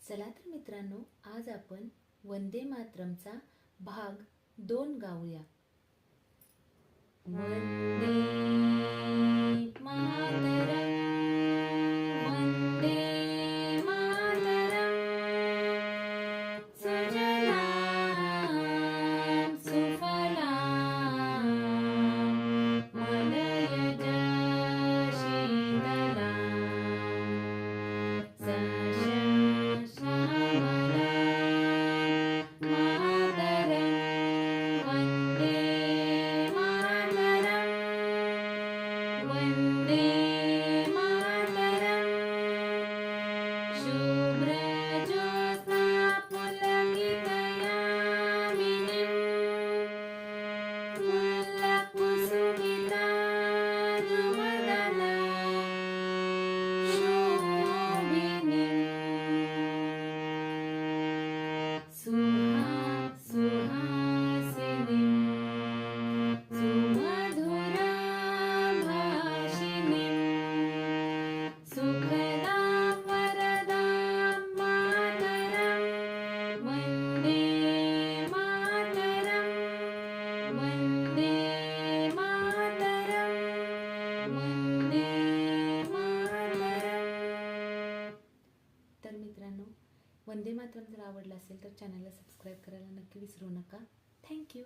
चला तर मित्रांनो, आज आपण वंदे मातरमचा भाग 2 गाऊया। वंदे मातरम, वंदे मातरम, सुजलाम सुफलाम मलयज शीतलाम वंदे मातरम, शुभ्र ज्योत्स्ना पुलकितयामिनीं, मुल्लकुसुमितारुमदला शोभिनीं, सुहासिनीं, सुमधुरभाषिणीं, सुखदां वरदां मातरं, वन्दे मातरं, वन्दे मातरं, वन्दे मातरं। तर मित्रांनो, वंदे मातरम जर आवडला असेल तर चॅनलला सबस्क्राईब करायला नक्की विसरू नका। थँक्यू।